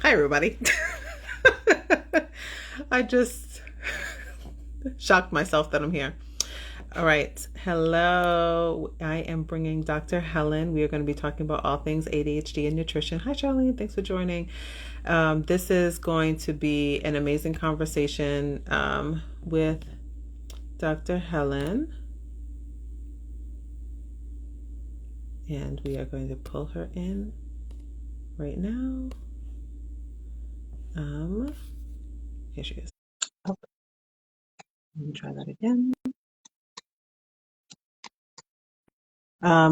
Hi, everybody. I just shocked myself that I'm here. All right. Hello. I am bringing Dr. Helen. We are going to be talking about all things ADHD and nutrition. Hi, Charlene. Thanks for joining. This is going to be an amazing conversation with Dr. Helen. And we are going to pull her in right now. Here she is. Oh, let me try that again.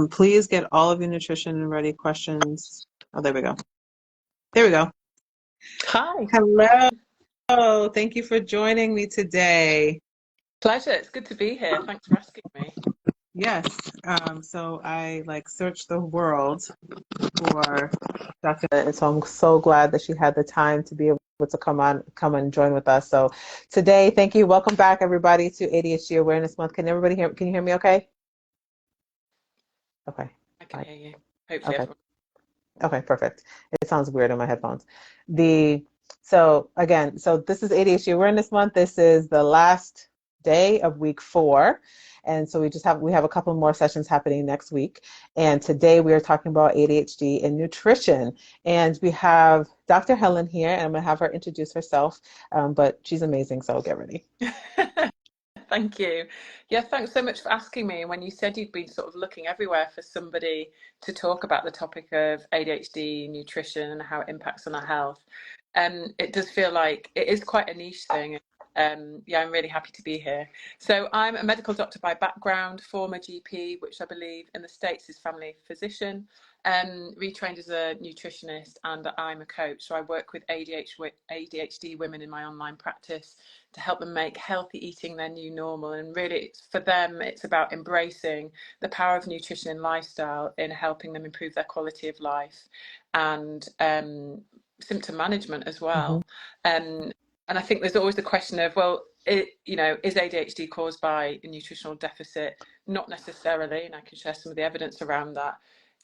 Please get all of your nutrition and ready questions. Oh, there we go. There we go. Hi, Hello. Thank you for joining me today. pleasure. It's good to be here. Thanks for asking me. Yes. So I searched the world for Dr. And so I'm so glad that she had the time to be able to come and join with us. So today, thank you. Welcome back, everybody, to ADHD Awareness Month. Can everybody hear? Can you hear me? Okay. Okay. I All can right. hear you. Hopefully, Okay. everyone. Okay, perfect. It sounds weird in my headphones. The so again, so this is ADHD Awareness Month. This is the last day of week 4. And so we have a couple more sessions happening next week. And today we are talking about ADHD and nutrition. And we have Dr. Helen here, and I'm gonna have her introduce herself. But she's amazing, so get ready. Thank you. Yeah, thanks so much for asking me. When you said you'd been sort of looking everywhere for somebody to talk about the topic of ADHD, nutrition, and how it impacts on our health, it does feel like it is quite a niche thing. Yeah, I'm really happy to be here. So I'm a medical doctor by background, former GP, which I believe in the States is family physician, retrained as a nutritionist, and I'm a coach. So I work with ADHD women in my online practice to help them make healthy eating their new normal. And really, for them, it's about embracing the power of nutrition and lifestyle in helping them improve their quality of life and symptom management as Hmm. well. Um, and I think there's always the question of, well, is ADHD caused by a nutritional deficit? Not necessarily, and I can share some of the evidence around that.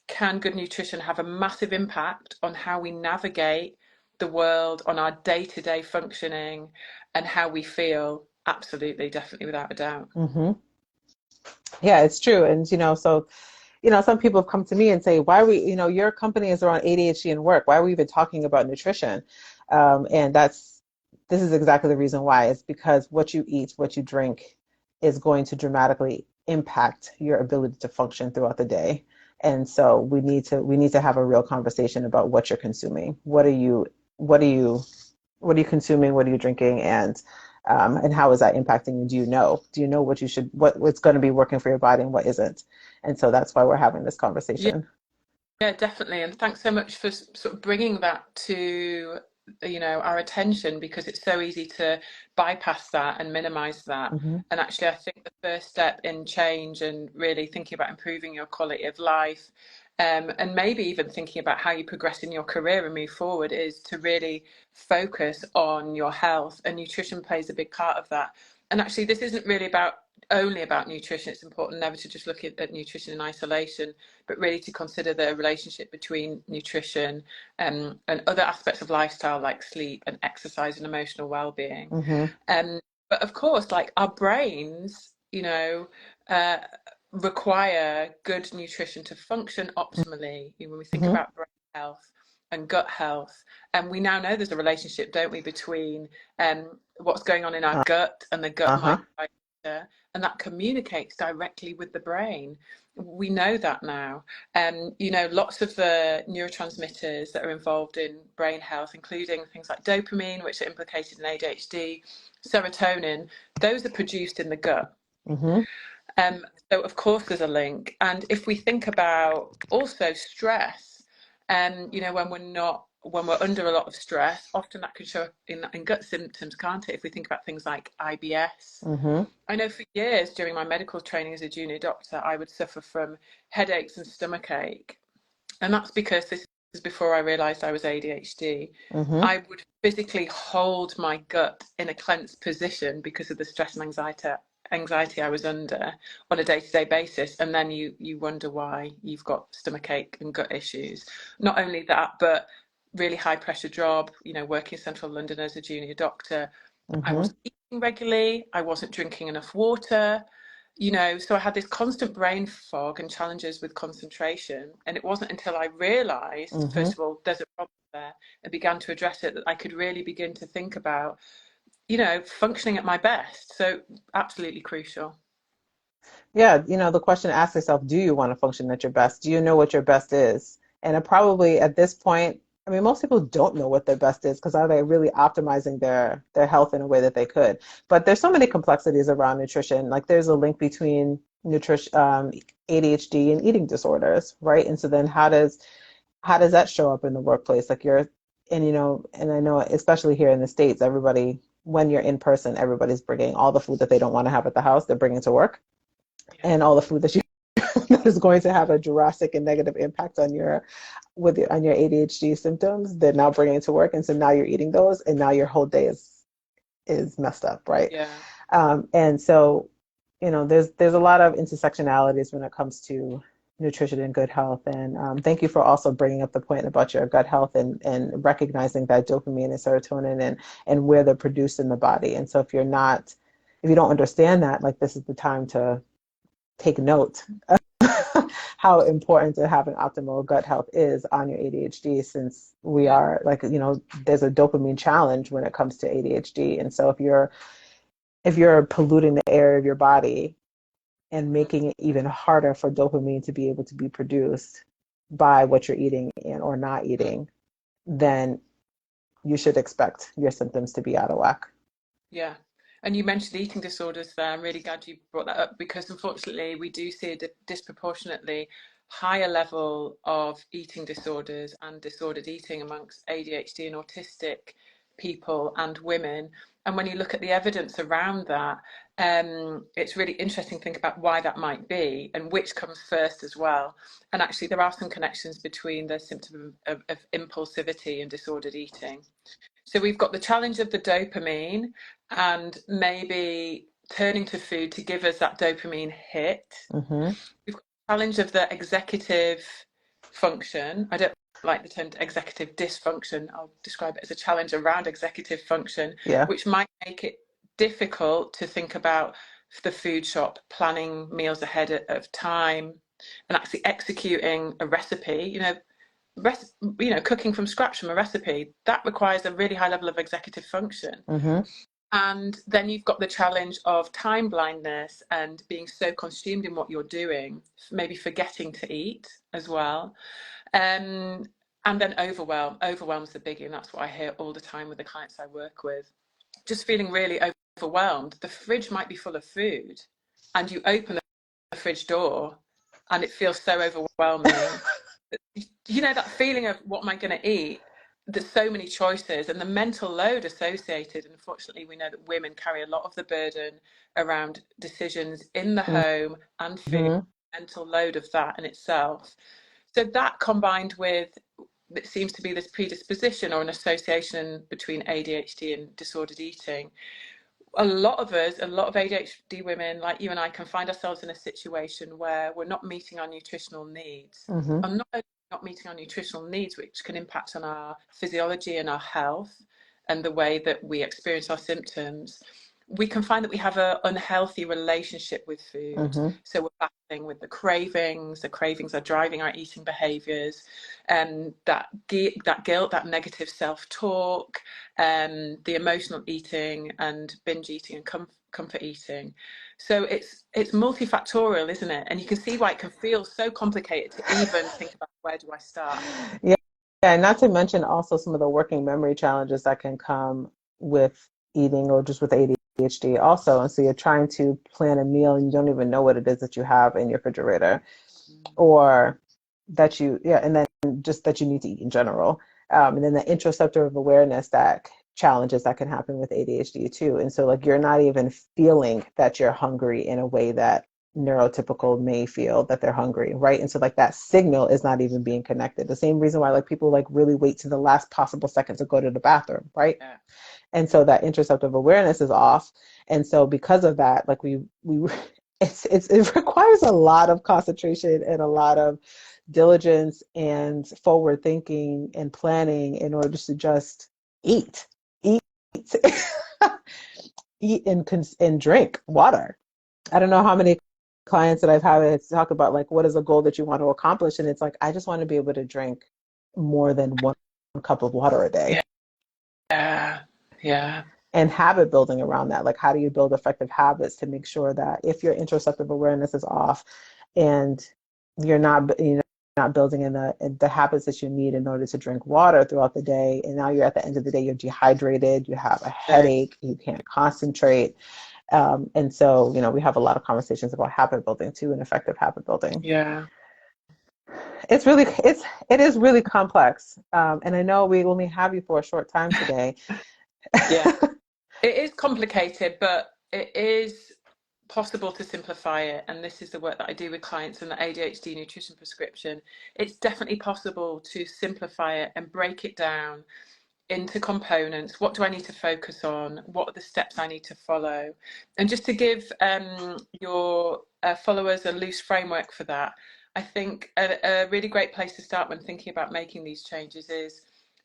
Can good nutrition have a massive impact on how we navigate the world, on our day-to-day functioning, and how we feel? Absolutely, definitely, without a doubt. Hmm. Yeah, it's true. And some people have come to me and say, why are we, your company is around ADHD and work. Why are we even talking about nutrition? And this is exactly the reason why. It's because what you eat, what you drink is going to dramatically impact your ability to function throughout the day. And so we need to have a real conversation about what you're consuming. What are you, what are you consuming? What are you drinking? And how is that impacting you? Do you know what's going to be working for your body and what isn't? And so that's why we're having this Yeah, conversation. yeah, definitely. And thanks so much for sort of bringing that to, our attention, because it's so easy to bypass that and minimize that. Hmm. And actually, I think the first step in change and really thinking about improving your quality of life, and maybe even thinking about how you progress in your career and move forward, is to really focus on your health. And nutrition plays a big part of that. And actually, this isn't really about only about nutrition. It's important never to just look at nutrition in isolation, but really to consider the relationship between nutrition and other aspects of lifestyle like sleep and exercise and emotional well-being. Hmm. Um, but of course, like our brains, uh, require good nutrition to function optimally. When we think Hmm. about brain health and gut health, and we now know there's a relationship, don't we, between what's going on in our gut and the gut Uh-huh. microbiota, and that communicates directly with the brain. We know that now. Lots of the neurotransmitters that are involved in brain health, including things like dopamine, which are implicated in ADHD, serotonin, those are produced in the gut. Hmm. Um, so of course there's a link. And if we think about also stress, when we're under a lot of stress, often that can show up in gut symptoms, can't it? If we think about things like IBS. Hmm. I know for years during my medical training as a junior doctor, I would suffer from headaches and stomach ache. And that's because this is before I realized I was ADHD. Hmm. I would physically hold my gut in a clenched position because of the stress and anxiety I was under on a day-to-day basis. And then you wonder why you've got stomach ache and gut issues. Not only that, but really high pressure job, working in central London as a junior doctor. I Mm-hmm. wasn't eating regularly. I wasn't drinking enough water. So I had this constant brain fog and challenges with concentration. And it wasn't until I realized, Mm-hmm. first of all, there's a problem there, and began to address it, that I could really begin to think about, functioning at my best. So absolutely crucial. Yeah, the question to ask yourself, do you want to function at your best? Do you know what your best is? And it probably at this point, I mean, most people don't know what their best is because are they really optimizing their health in a way that they could? But there's so many complexities around nutrition. Like there's a link between nutrition, ADHD and eating disorders, right? And so then how does that show up in the workplace? Like and I know especially here in the States, everybody, when you're in person, everybody's bringing all the food that they don't want to have at the house, they're bringing to work, Yeah. and all the food that you that is going to have a drastic and negative impact on on your ADHD symptoms, they're now bringing it to work, and so now you're eating those, and now your whole day is messed up, right? Yeah. And so, there's a lot of intersectionalities when it comes to nutrition and good health. And thank you for also bringing up the point about your gut health and recognizing that dopamine and serotonin and where they're produced in the body. And so if you don't understand that, like this is the time to take note of how important to have an optimal gut health is on your ADHD, since we Yeah. are like, there's a dopamine challenge when it comes to ADHD. And so if you're polluting the air of your body and making it even harder for dopamine to be able to be produced by what you're eating and or not eating, then you should expect your symptoms to be out of whack. Yeah. And you mentioned eating disorders there. I'm really glad you brought that up, because unfortunately we do see a disproportionately higher level of eating disorders and disordered eating amongst ADHD and autistic people and women. And when you look at the evidence around that, it's really interesting to think about why that might be and which comes first as well. And actually, there are some connections between the symptom of impulsivity and disordered eating. So we've got the challenge of the dopamine and maybe turning to food to give us that dopamine hit. Mm-hmm. We've got the challenge of the executive function. I don't like the term executive dysfunction. I'll describe it as a challenge around executive function, Yeah. which might make it difficult to think about the food shop, planning meals ahead of time, and actually executing a recipe. Cooking from scratch from a recipe, that requires a really high level of executive function. Mm-hmm. And then you've got the challenge of time blindness and being so consumed in what you're doing, maybe forgetting to eat as well. Um, and then overwhelm's the biggie, and that's what I hear all the time with the clients I work with. Just feeling really overwhelmed. The fridge might be full of food, and you open the fridge door, and it feels so overwhelming. That feeling of what am I going to eat? There's so many choices, and the mental load associated. And unfortunately, we know that women carry a lot of the burden around decisions in the home and food, Mm-hmm. mental load of that in itself. So that combined with, it seems to be this predisposition or an association between ADHD and disordered eating. A lot of us, a lot of ADHD women like you and I, can find ourselves in a situation where we're not meeting our nutritional needs. Mm-hmm. And not only not meeting our nutritional needs, which can impact on our physiology and our health and the way that we experience our symptoms, we can find that we have an unhealthy relationship with food. Mm-hmm. So we're battling with the cravings. The cravings are driving our eating behaviors, and that guilt, that negative self-talk, the emotional eating and binge eating and comfort eating. So it's multifactorial, isn't it? And you can see why it can feel so complicated to even think about, where do I start? Yeah. Yeah, and not to mention also some of the working memory challenges that can come with eating or just with ADHD also. And so you're trying to plan a meal and you don't even know what it is that you have in your refrigerator, or and then just that you need to eat in general. And then the interoceptive awareness that challenges that can happen with ADHD too. And so like you're not even feeling that you're hungry in a way that neurotypical may feel that they're hungry, right? And so like that signal is not even being connected. The same reason why like people like really wait to the last possible second to go to the bathroom, right? Yeah. And so that interoceptive awareness is off. And so because of that, like we it requires a lot of concentration and a lot of diligence and forward thinking and planning in order to just eat, eat, eat and drink water. I don't know how many clients that I've had talk about like what is a goal that you want to accomplish, and it's like I just want to be able to drink more than one cup of water a day. Yeah. Yeah. And habit building around that. Like, how do you build effective habits to make sure that if your interoceptive awareness is off and you're not, not building in the habits that you need in order to drink water throughout the day, and now you're at the end of the day, you're dehydrated, you have a headache, you can't concentrate. And so, we have a lot of conversations about habit building too, and effective habit building. Yeah. It is really complex. And I know we only have you for a short time today. Yeah. It is complicated, but it is possible to simplify it. And this is the work that I do with clients in the ADHD nutrition prescription. It's definitely possible to simplify it and break it down into components. What do I need to focus on? What are the steps I need to follow? And just to give your followers a loose framework for that, I think a really great place to start when thinking about making these changes is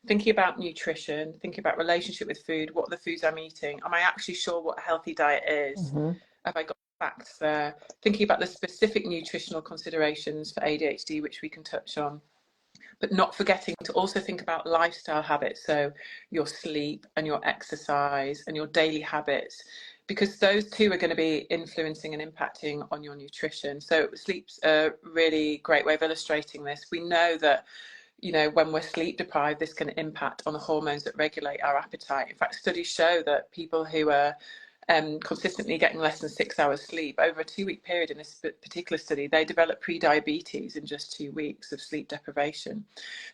thinking about nutrition, thinking about relationship with food. What are the foods I'm eating? Am I actually sure what a healthy diet is? Mm-hmm. Have I got facts there? Thinking about the specific nutritional considerations for ADHD, which we can touch on, but not forgetting to also think about lifestyle habits. So your sleep and your exercise and your daily habits, because those two are going to be influencing and impacting on your nutrition. So sleep's a really great way of illustrating this. We know that when we're sleep deprived, this can impact on the hormones that regulate our appetite. In fact, studies show that people who are consistently getting less than 6 hours sleep over a 2-week period in this particular study, they develop pre-diabetes in just 2 weeks of sleep deprivation.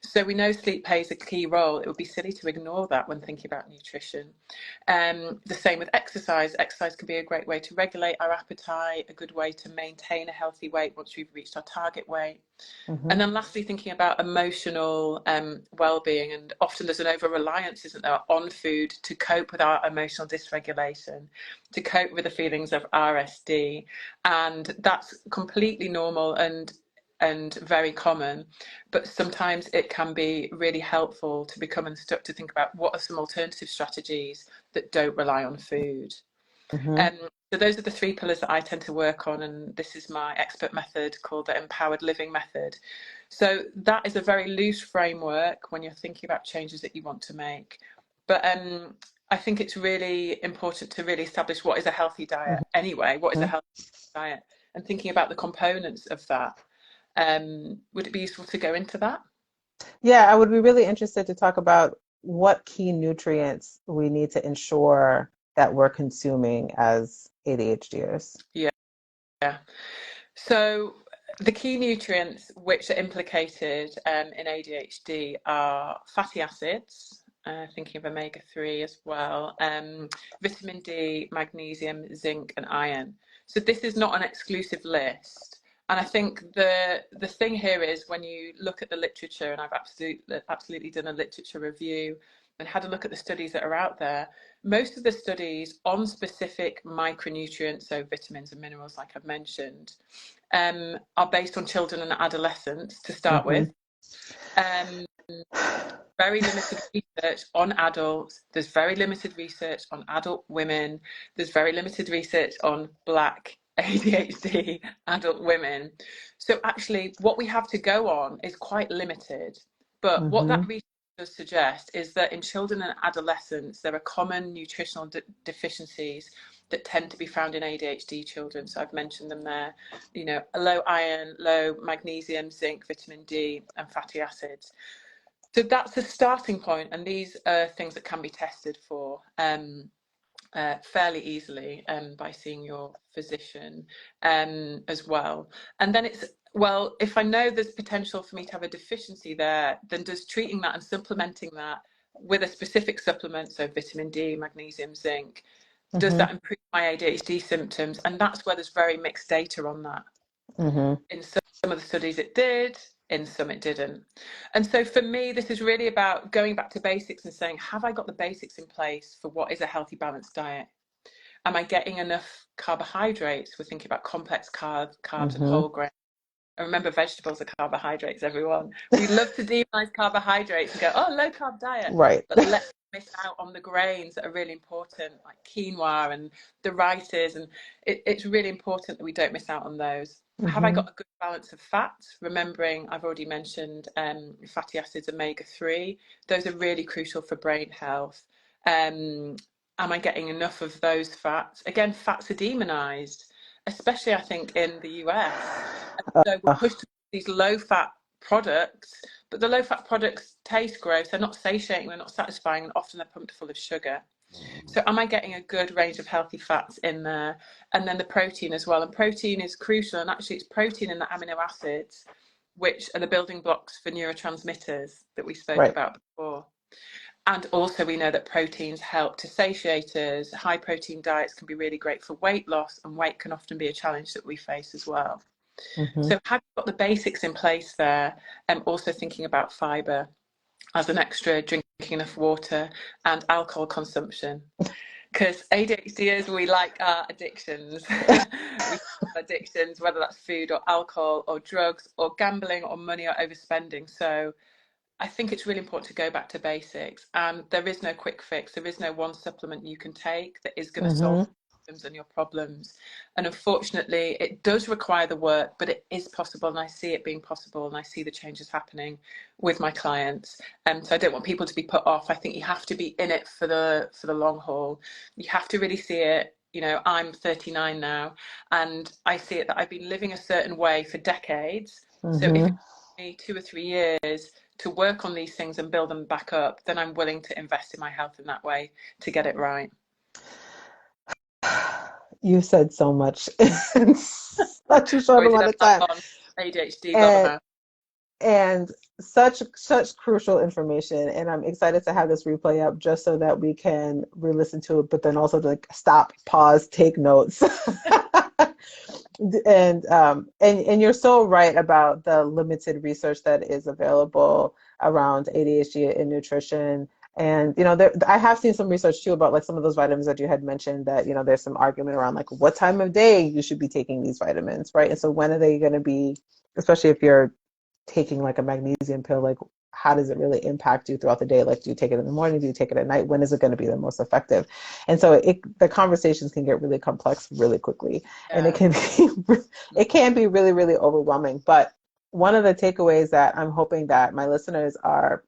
So we know sleep plays a key role. It would be silly to ignore that when thinking about nutrition. The same with exercise. Exercise can be a great way to regulate our appetite, a good way to maintain a healthy weight once we've reached our target weight. Mm-hmm. And then lastly, thinking about emotional well-being, and often there's an over-reliance, isn't there, on food to cope with our emotional dysregulation, to cope with the feelings of RSD, and that's completely normal and very common. But sometimes it can be really helpful to become unstuck, to think about what are some alternative strategies that don't rely on food. Mm-hmm. So those are the 3 pillars that I tend to work on, and this is my expert method called the Empowered Living Method. So that is a very loose framework when you're thinking about changes that you want to make. But I think it's really important to really establish what is a healthy diet anyway, what is a healthy diet, and thinking about the components of that. Would it be useful to go into that? Yeah, I would be really interested to talk about what key nutrients we need to ensure that we're consuming as ADHDers. Yeah. So the key nutrients which are implicated in ADHD are fatty acids, thinking of omega-3 as well, vitamin D, magnesium, zinc, and iron. So this is not an exclusive list. And I think the thing here is when you look at the literature, and I've absolutely done a literature review and had a look at the studies that are out there, most of the studies on specific micronutrients, so vitamins and minerals, like I've mentioned, are based on children and adolescents to start Mm-hmm. with. Very limited research on adults. There's very limited research on adult women. There's very limited research on Black ADHD adult women. So actually, what we have to go on is quite limited. But what Mm-hmm. that research does suggest is that in children and adolescents, there are common nutritional deficiencies that tend to be found in ADHD children. So I've mentioned them there, low iron, low magnesium, zinc, vitamin D, and fatty acids. So that's a starting point, and these are things that can be tested for fairly easily by seeing your physician as well. And then it's, well, if I know there's potential for me to have a deficiency there, then does treating that and supplementing that with a specific supplement, so vitamin D, magnesium, zinc, does Mm-hmm. that improve my ADHD symptoms? And that's where there's very mixed data on that. Mm-hmm. In some of the studies it did, in some it didn't. And so for me, this is really about going back to basics and saying, have I got the basics in place for what is a healthy, balanced diet? Am I getting enough carbohydrates? We're thinking about complex carbs and Mm-hmm. whole grain. And remember, vegetables are carbohydrates, everyone. We love to demonize carbohydrates and go, oh, low carb diet. Right. But let's miss out on the grains that are really important, like quinoa and the rices. And it's really important that we don't miss out on those. Have I Mm-hmm. got a good balance of fats? Remembering, I've already mentioned fatty acids, omega-3. Those are really crucial for brain health. Am I getting enough of those fats? Again, fats are demonized, especially I think in the US. So we're Uh, pushed to these low fat products, but the low fat products taste gross. They're not satiating, they're not satisfying, and often they're pumped full of sugar. So am I getting a good range of healthy fats in there? And then the protein as well. And protein is crucial. And actually it's protein and the amino acids, which are the building blocks for neurotransmitters that we spoke right. about before. And also we know that proteins help to satiate us. High protein diets can be really great for weight loss, and weight can often be a challenge that we face as well. Mm-hmm. So have you got the basics in place there? And also thinking about fiber as an extra, drinking enough water, and alcohol consumption. Because ADHDers, we like our addictions. We have addictions, whether that's food or alcohol or drugs or gambling or money or overspending. So I think it's really important to go back to basics. And there is no quick fix. There is no one supplement you can take that is going to solve Mm-hmm. symptoms and your problems. And unfortunately, it does require the work, but it is possible. And I see it being possible. And I see the changes happening with my clients. So I don't want people to be put off. I think you have to be in it for the long haul. You have to really see it. You know, I'm 39 now, and I see it that I've been living a certain way for decades. So if it Mm-hmm. took me 2 or 3 years to work on these things and build them back up, then I'm willing to invest in my health in that way to get it right. You said so much in such a short Sorry, did amount I of bang time. on? ADHD, blah, blah, And blah. and such crucial information, and I'm excited to have this replay up just so that we can re-listen to it, but then also to like stop, pause, take notes. And you're so right about the limited research that is available around ADHD and nutrition. And I have seen some research too about like some of those vitamins that you had mentioned, that there's some argument around like what time of day you should be taking these vitamins, right? And so when are they going to be, especially if you're taking like a magnesium pill, like how does it really impact you throughout the day? Like, do you take it in the morning? Do you take it at night? When is it going to be the most effective? And so the conversations can get really complex really quickly, and Yeah. it can be really, really overwhelming. But one of the takeaways that I'm hoping that my listeners are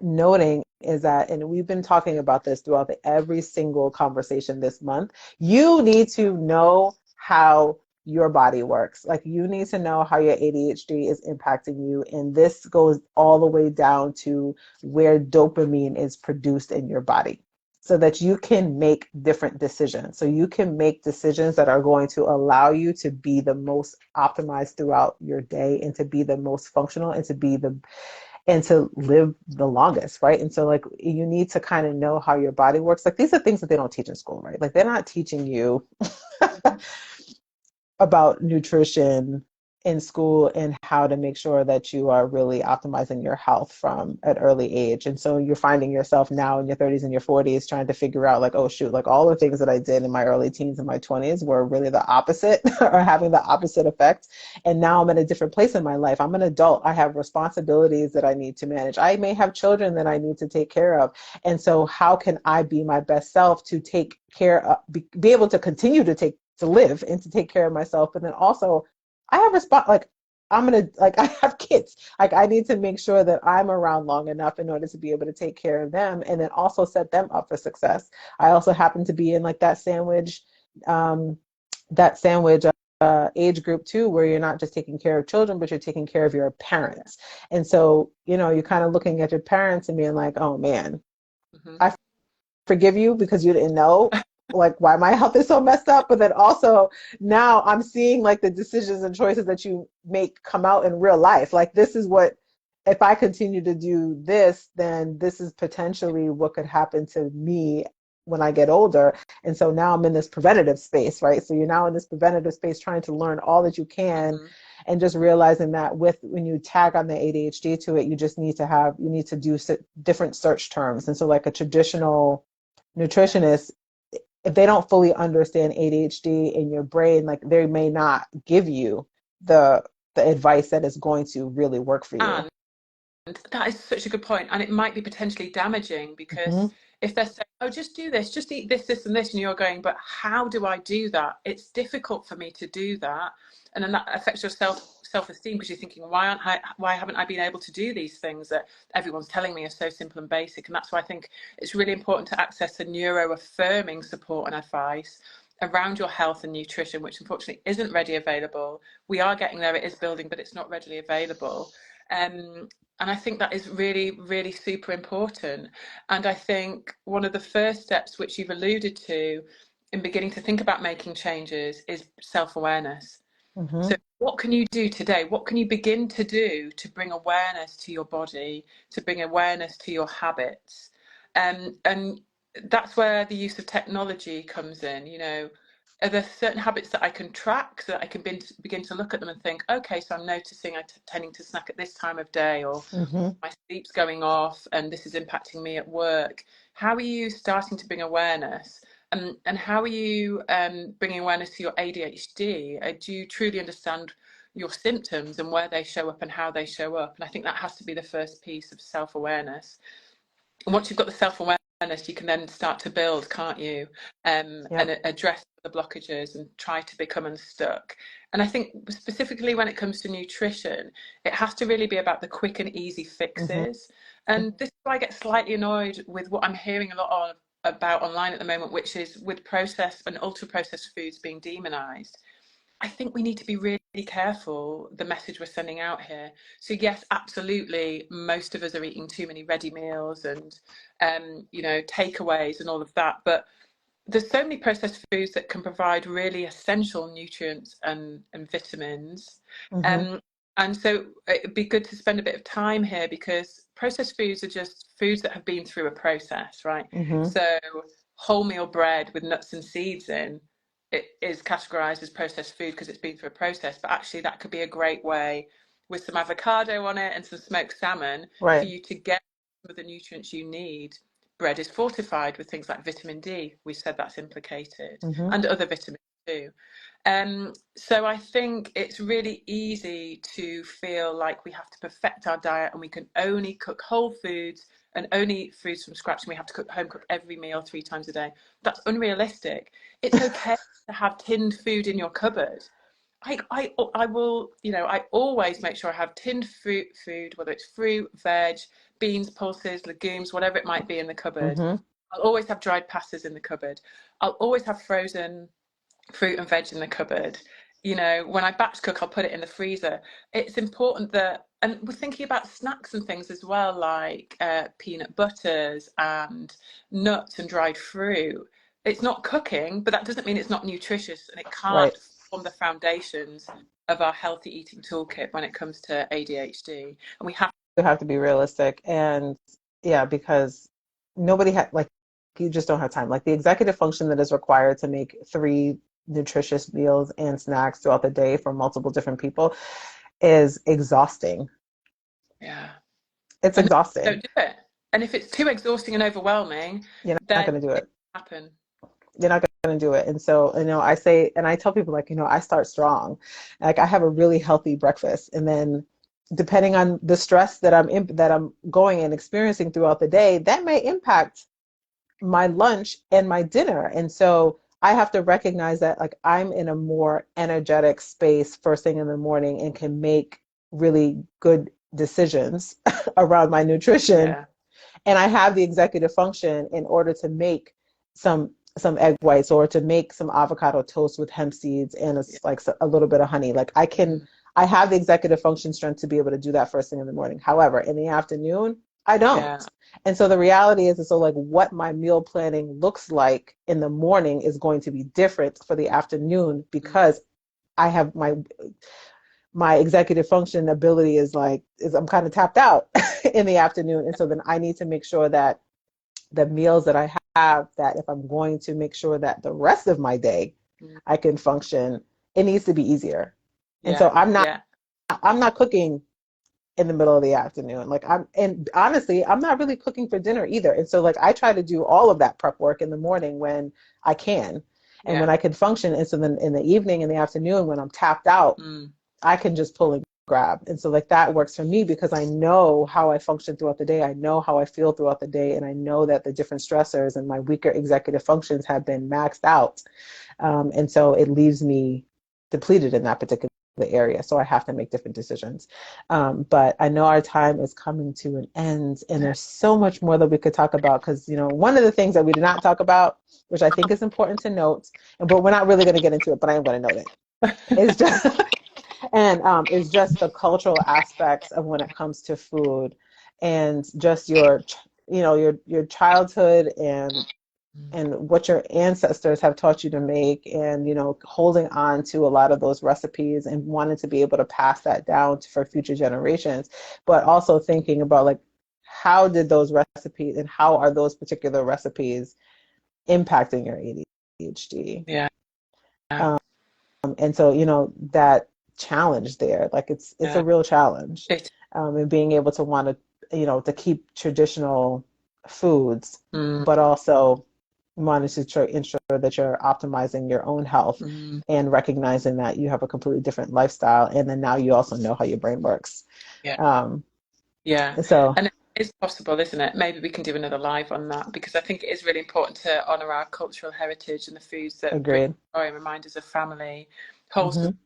noting is that, and we've been talking about this throughout every single conversation this month, you need to know how your body works. Like, you need to know how your ADHD is impacting you. And this goes all the way down to where dopamine is produced in your body, so that you can make different decisions. So you can make decisions that are going to allow you to be the most optimized throughout your day, and to be the most functional, and to live the longest, right? And so like you need to kind of know how your body works. Like, these are things that they don't teach in school, right? Like, they're not teaching you about nutrition in school and how to make sure that you are really optimizing your health from an early age. And so you're finding yourself now in your 30s and your 40s trying to figure out like, oh shoot, like all the things that I did in my early teens and my 20s were really the opposite or having the opposite effect. And now I'm in a different place in my life. I'm an adult. I have responsibilities that I need to manage. I may have children that I need to take care of. And so how can I be my best self to take care of, be able to continue to live and to take care of myself, but then also I have like I have kids. Like, I need to make sure that I'm around long enough in order to be able to take care of them, and then also set them up for success. I also happen to be in like um, that sandwich age group too, where you're not just taking care of children, but you're taking care of your parents. And so, you're kind of looking at your parents and being like, oh man, Mm-hmm. I forgive you because you didn't know like why my health is so messed up. But then also now I'm seeing like the decisions and choices that you make come out in real life. Like, this is what, if I continue to do this, then this is potentially what could happen to me when I get older. And so now I'm in this preventative space, right? So you're now in this preventative space trying to learn all that you can, Mm-hmm. and just realizing that when you tag on the ADHD to it, you need to do different search terms. And so like a traditional Yes. nutritionists, if they don't fully understand ADHD in your brain, like they may not give you the the advice that is going to really work for you. And that is such a good point. And it might be potentially damaging Hmm. because if they're saying, oh, just do this, just eat this, this, and this, and you're going, but how do I do that? It's difficult for me to do that. And then that affects your self-esteem because you're thinking, why haven't I been able to do these things that everyone's telling me are so simple and basic? And that's why I think it's really important to access a neuro-affirming support and advice around your health and nutrition, which unfortunately isn't readily available. We are getting there, it is building, but it's not readily available. And I think that is really, really super important. And I think one of the first steps, which you've alluded to in beginning to think about making changes, is self-awareness. Hmm. So what can you do today? What can you begin to do to bring awareness to your body, to bring awareness to your habits? And that's where the use of technology comes in. Are there certain habits that I can track so that I can begin to look at them and think, okay, so I'm noticing I'm tending to snack at this time of day, or Hmm. my sleep's going off and this is impacting me at work. How are you starting to bring awareness? And how are you bringing awareness to your ADHD? Do you truly understand your symptoms and where they show up and how they show up? And I think that has to be the first piece of self-awareness. And once you've got the self-awareness, you can then start to build, can't you? Yep. And address the blockages and try to become unstuck. And I think specifically when it comes to nutrition, it has to really be about the quick and easy Hmm. fixes. And this is why I get slightly annoyed with what I'm hearing a lot about online at the moment, which is with processed and ultra processed foods being demonized. I think we need to be really careful the message we're sending out here. So yes, absolutely, most of us are eating too many ready meals and takeaways and all of that. But there's so many processed foods that can provide really essential nutrients and vitamins. Hmm. Um, and so it'd be good to spend a bit of time here because processed foods are just foods that have been through a process, right? Hmm. So wholemeal bread with nuts and seeds in, it is categorized as processed food because it's been through a process, but actually that could be a great way with some avocado on it and some smoked salmon for Right. you to get some of the nutrients you need. Bread is fortified with things like vitamin D. We said that's implicated, Hmm. and other vitamins too. So I think it's really easy to feel like we have to perfect our diet and we can only cook whole foods and only eat foods from scratch and we have to home cook every meal 3 times a day. That's unrealistic. It's okay to have tinned food in your cupboard. I will, I always make sure I have tinned food, whether it's fruit, veg, beans, pulses, legumes, whatever it might be in the cupboard. Hmm. I'll always have dried pastas in the cupboard. I'll always have frozen fruit and veg in the cupboard. When I batch cook, I'll put it in the freezer. It's important that, and we're thinking about snacks and things as well, like peanut butters and nuts and dried fruit. It's not cooking, but that doesn't mean it's not nutritious, and it Right. can't form the foundations of our healthy eating toolkit when it comes to ADHD. And we have. You have to be realistic. And yeah, because nobody had, like, you just don't have time. Like the executive function that is required to make three nutritious meals and snacks throughout the day for multiple different people is exhausting. Yeah. It's And exhausting. don't do it. And if it's too exhausting and overwhelming, You're not then going to do it it. will happen. You're not going to do it. And so, I say, and I tell people, like, I start strong. Like I have a really healthy breakfast. And then depending on the stress that I'm going and experiencing throughout the day, that may impact my lunch and my dinner. And so I have to recognize that, like, I'm in a more energetic space first thing in the morning and can make really good decisions around my nutrition. Yeah. And I have the executive function in order to make some egg whites or to make some avocado toast with hemp seeds and Yeah. like a little bit of honey. Like Mm. I have the executive function strength to be able to do that first thing in the morning. However, in the afternoon, I don't. Yeah. And so the reality is, so like what my meal planning looks like in the morning is going to be different for the afternoon Mm. because I have my executive function ability is I'm kind of tapped out in the afternoon. And so then I need to make sure that the meals that I have, that if I'm going to make sure that the rest of my day Mm. I can function, it needs to be easier. And so Yeah. Yeah. I'm not cooking in the middle of the afternoon. And honestly, I'm not really cooking for dinner either. And so like I try to do all of that prep work in the morning when I can and when Yeah. I can function. And so then in the evening, in the afternoon, when I'm tapped out, Mm. I can just pull and grab. And so like that works for me because I know how I function throughout the day. I know how I feel throughout the day. And I know that the different stressors and my weaker executive functions have been maxed out. And so it leaves me depleted in that particular area. So I have to make different decisions. But I know our time is coming to an end, and there's so much more that we could talk about because, you know, one of the things that we did not talk about, which I think is important to note, but we're not really going to get into it, but I am going to note it, is just and is just the cultural aspects of when it comes to food and just your, you know, your childhood and what your ancestors have taught you to make, and you know, holding on to a lot of those recipes and wanting to be able to pass that down for future generations, but also thinking about like how did those recipes and how are those particular recipes impacting your ADHD. Yeah. And so, you know, that challenge there, like it's Yeah. a real challenge, It, and being able to want to, you know, to keep traditional foods, mm, but also wanting to ensure that you're optimizing your own health mm, and recognizing that you have a completely different lifestyle, and then now you also know how your brain works. yeah. Um, Yeah. so And it's possible, isn't it? Maybe we can do another live on that because I think it is really important to honour our cultural heritage and the foods that bring agreed. joy and remind us of family. Hmm. Wholesome,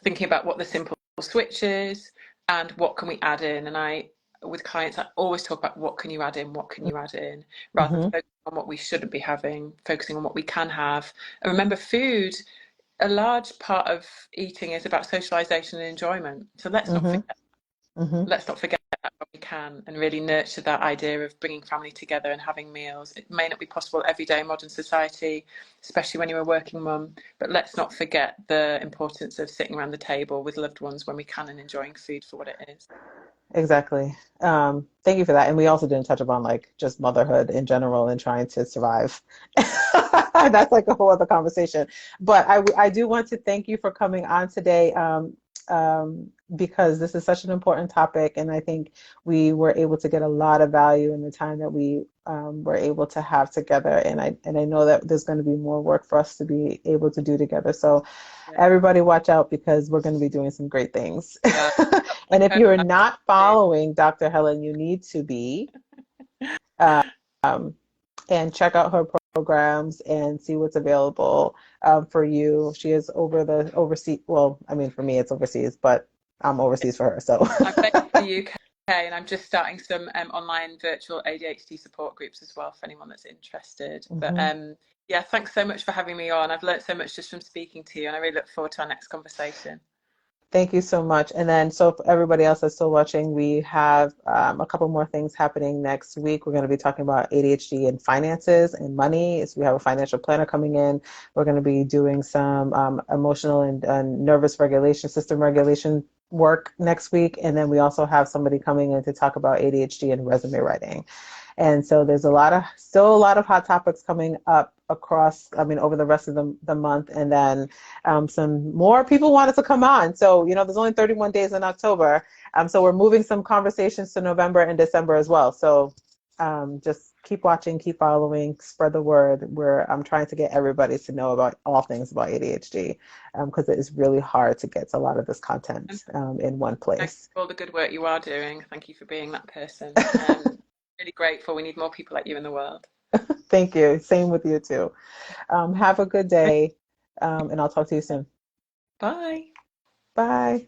thinking about what the simple switch is and what can we add in. And I, with clients, I always talk about what can you add in, what can you add in, rather than Hmm. focusing on what we shouldn't be having, focusing on what we can have. And remember, food, a large part of eating is about socialization and enjoyment. So Hmm. Hmm. let's not forget that when we can, and really nurture that idea of bringing family together and having meals. It may not be possible every day in modern society, especially when you're a working mum, but let's not forget the importance of sitting around the table with loved ones when we can and enjoying food for what it is. Exactly. Thank you for that. And we also didn't touch upon like just motherhood in general and trying to survive. That's like a whole other conversation. But I do want to thank you for coming on today, because this is such an important topic. And I think we were able to get a lot of value in the time that we were able to have together. And I know that there's going to be more work for us to be able to do together. So Yeah, everybody watch out because we're going to be doing some great things. yeah. And if I you're hope not that. following Dr. Helen, you need to be, um, and check out her programs and see what's available for you. She is over the overseas. Well, I mean, for me, it's overseas, but I'm overseas for her. So I'm based in the UK and I'm just starting some online virtual ADHD support groups as well for anyone that's interested. But Mhm. yeah, thanks so much for having me on. I've learned so much just from speaking to you, and I really look forward to our next conversation. Thank you so much. And then, so for everybody else that's still watching, we have a couple more things happening next week. We're going to be talking about ADHD and finances and money. So we have a financial planner coming in. We're going to be doing some emotional and nervous regulation, system regulation work next week. And then we also have somebody coming in to talk about ADHD and resume writing. And so there's still a lot of hot topics coming up across, I mean, over the rest of the month. And then some more people wanted to come on. So, you know, there's only 31 days in October. So we're moving some conversations to November and December as well. So just keep watching, keep following, spread the word. I'm trying to get everybody to know about all things about ADHD because it is really hard to get a lot of this And content in one thank you place. for all the good work you are doing. Thank you for being that person. Really grateful. We need more people like you in the world. Thank you. Same with you too. Have a good day, and I'll talk to you soon. Bye. Bye.